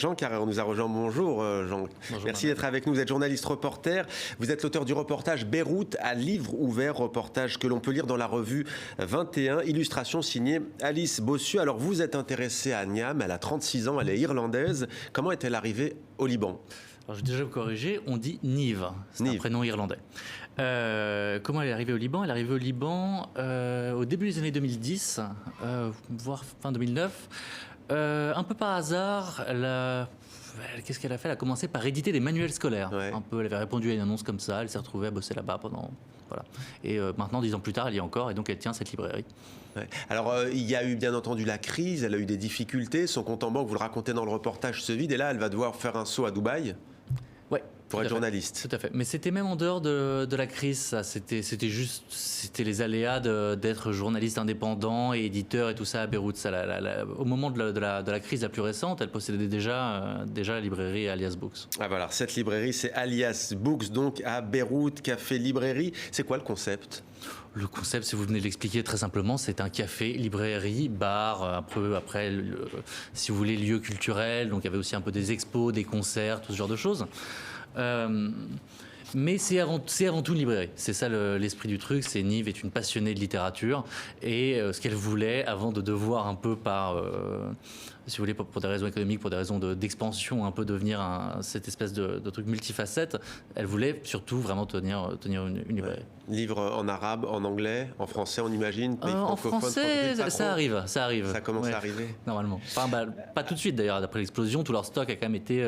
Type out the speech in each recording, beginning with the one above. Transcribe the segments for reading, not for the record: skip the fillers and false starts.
Jean Carrère nous a rejoint. Bonjour Jean. Bonjour, merci d'être avec nous. Vous êtes journaliste reporter. Vous êtes l'auteur du reportage Beyrouth à livre ouvert, reportage que l'on peut lire dans la revue 21, illustration signée Alice Bossu. Alors vous êtes intéressée à Niam, elle a 36 ans, elle est irlandaise. Comment est-elle arrivée au Liban ? Alors, je vais déjà vous corriger, on dit Nive, c'est un prénom irlandais. Comment elle est arrivée au Liban ? Elle est arrivée au Liban au début des années 2010, voire fin 2009. Un peu par hasard, qu'est-ce qu'elle a fait ? Elle a commencé par éditer des manuels scolaires. Ouais. Un peu, elle avait répondu à une annonce comme ça, elle s'est retrouvée à bosser là-bas pendant... Voilà. Et maintenant, 10 ans plus tard, elle y est encore, et donc elle tient cette librairie. Ouais. Alors, il y a eu bien entendu la crise, elle a eu des difficultés, son compte en banque, vous le racontez dans le reportage, se vide, et là, elle va devoir faire un saut à Dubaï. Ouais. Pour être journaliste. Tout à fait. Mais c'était même en dehors de la crise, ça. C'était les aléas d'être journaliste indépendant et éditeur et tout ça à Beyrouth. Ça, au moment de la crise la plus récente, elle possédait déjà la librairie Alias Books. Ah voilà, cette librairie, c'est Alias Books, donc à Beyrouth, café librairie. C'est quoi le concept ? Le concept, si vous venez de l'expliquer très simplement, c'est un café, librairie, bar, un peu après, si vous voulez, lieu culturel. Donc il y avait aussi un peu des expos, des concerts, tout ce genre de choses. Mais c'est avant tout une librairie. C'est ça l'esprit du truc. C'est Nive est une passionnée de littérature et ce qu'elle voulait, avant de devoir un peu si vous voulez, pour des raisons économiques, pour des raisons d'expansion, un peu devenir cette espèce de truc multifacette, elle voulait surtout vraiment tenir une librairie. Ouais. Livre en arabe, en anglais, en français, on imagine, pays en francophone, français, ça arrive. Ça commence à arriver. Normalement. Enfin, pas tout de suite d'ailleurs. D'après l'explosion, tout leur stock a quand même été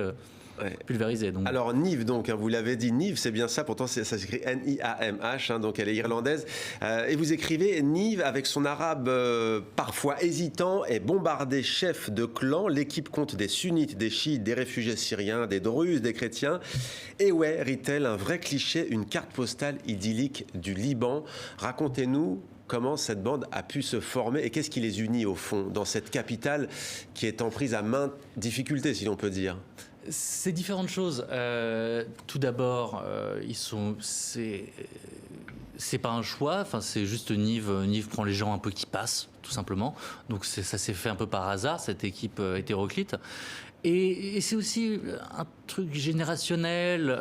pulvérisé. Donc. Alors Nive, donc, vous l'avez dit, Nive, c'est bien ça, pourtant ça s'écrit N-I-A-M-H, donc elle est irlandaise. Et vous écrivez, Nive, avec son arabe parfois hésitant, est bombardée chef de clan. L'équipe compte des sunnites, des chiites, des réfugiés syriens, des druzes, des chrétiens. Et ouais, rit-elle, un vrai cliché, une carte postale idyllique du Liban. Racontez-nous comment cette bande a pu se former et qu'est-ce qui les unit au fond dans cette capitale qui est en prise à maintes difficultés, si l'on peut dire. C'est différentes choses. Tout d'abord, c'est pas un choix. Enfin, c'est juste Nive prend les gens un peu qui passent, tout simplement. Donc ça s'est fait un peu par hasard, cette équipe hétéroclite. Et c'est aussi un truc générationnel.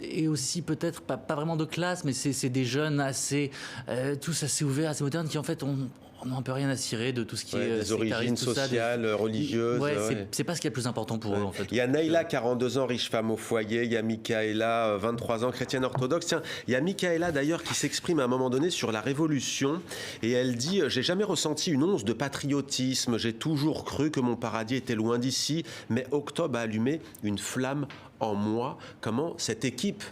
Et aussi peut-être pas vraiment de classe, mais c'est des jeunes tous assez ouverts, assez modernes, qui en fait on n'a un peu rien à cirer de tout ce qui est des origines sociales, religieuses. C'est pas ce qui est le plus important pour eux en fait. Il y a Naïla, 42 ans, riche femme au foyer. Il y a Michaela, 23 ans, chrétienne orthodoxe. Tiens, il y a Michaela d'ailleurs qui s'exprime à un moment donné sur la Révolution et elle dit « J'ai jamais ressenti une once de patriotisme. J'ai toujours cru que mon paradis était loin d'ici. Mais octobre a allumé une flamme en moi. » Comment cette équipe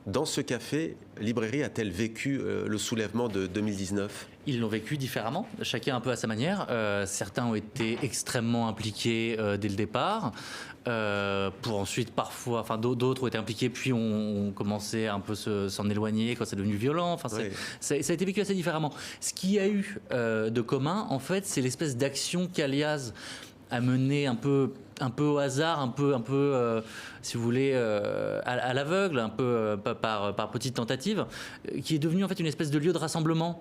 dans ce café librairie a-t-elle vécu le soulèvement de 2019 ? Ils l'ont vécu différemment, chacun un peu à sa manière. Certains ont été extrêmement impliqués dès le départ, pour ensuite d'autres ont été impliqués puis ont commencé à un peu s'en éloigner quand c'est devenu violent. Enfin, ça a été vécu assez différemment. Ce qu'il y a eu de commun, en fait, c'est l'espèce d'action qu'Alias a menée un peu au hasard, un peu si vous voulez, à l'aveugle, un peu par petite tentative, qui est devenu en fait une espèce de lieu de rassemblement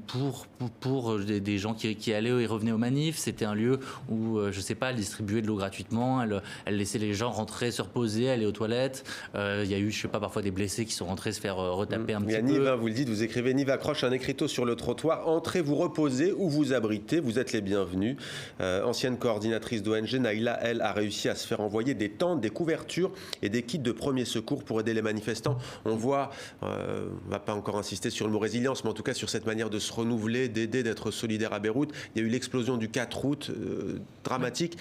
pour des gens qui allaient et revenaient aux manifs. C'était un lieu où, je sais pas, elle distribuait de l'eau gratuitement, elle laissait les gens rentrer, se reposer, aller aux toilettes. Il y a eu, je sais pas, parfois des blessés qui sont rentrés se faire retaper un petit peu. Nive, vous le dites, vous écrivez, Nive accroche un écriteau sur le trottoir. Entrez, vous reposez ou vous abritez, vous êtes les bienvenus. Ancienne coordinatrice d'ONG, Naïla, elle, a réussi à se faire envoyer des tentes, des couvertures et des kits de premiers secours pour aider les manifestants. On voit, on ne va pas encore insister sur le mot résilience, mais en tout cas sur cette manière de se renouveler, d'aider, d'être solidaire à Beyrouth. Il y a eu l'explosion du 4 août, dramatique.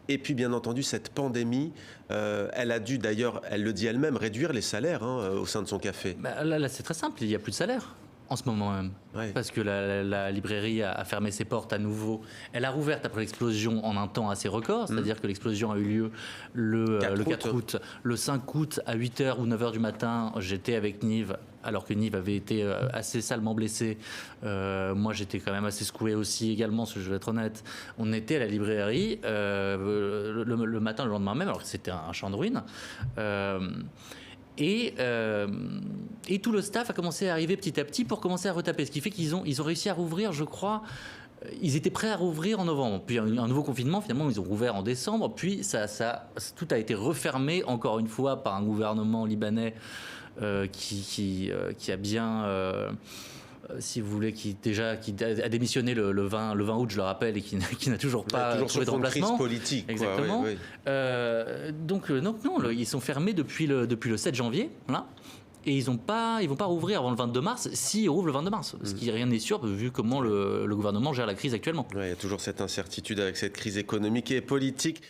Et puis, bien entendu, cette pandémie, elle a dû d'ailleurs, elle le dit elle-même, réduire les salaires au sein de son café. Là, c'est très simple, il n'y a plus de salaire. En ce moment même, parce que la librairie a fermé ses portes à nouveau. Elle a rouvert après l'explosion en un temps assez record, c'est-à-dire que l'explosion a eu lieu le 4 août. Le 5 août, à 8h ou 9h du matin, j'étais avec Nive, alors que Nive avait été assez salement blessée. Moi, j'étais quand même assez secoué aussi également, je vais être honnête. On était à la librairie le matin, le lendemain même, alors que c'était un champ de ruines. Et tout le staff a commencé à arriver petit à petit pour commencer à retaper. Ce qui fait qu'ils ont réussi à rouvrir, je crois, Ils étaient prêts à rouvrir en novembre, puis un nouveau confinement, finalement ils ont rouvert en décembre, puis tout a été refermé encore une fois par un gouvernement libanais qui a bien... si vous voulez, qui a démissionné le 20 août, je le rappelle, et qui n'a toujours pas trouvé de remplacement. Crise politique. Exactement. Quoi, oui. Donc non, ils sont fermés depuis le 7 janvier, là. Et ils vont pas rouvrir avant le 22 mars, s'ils rouvrent le 22 mars. Ce qui rien n'est sûr, vu comment le gouvernement gère la crise actuellement. Ouais, il y a toujours cette incertitude avec cette crise économique et politique.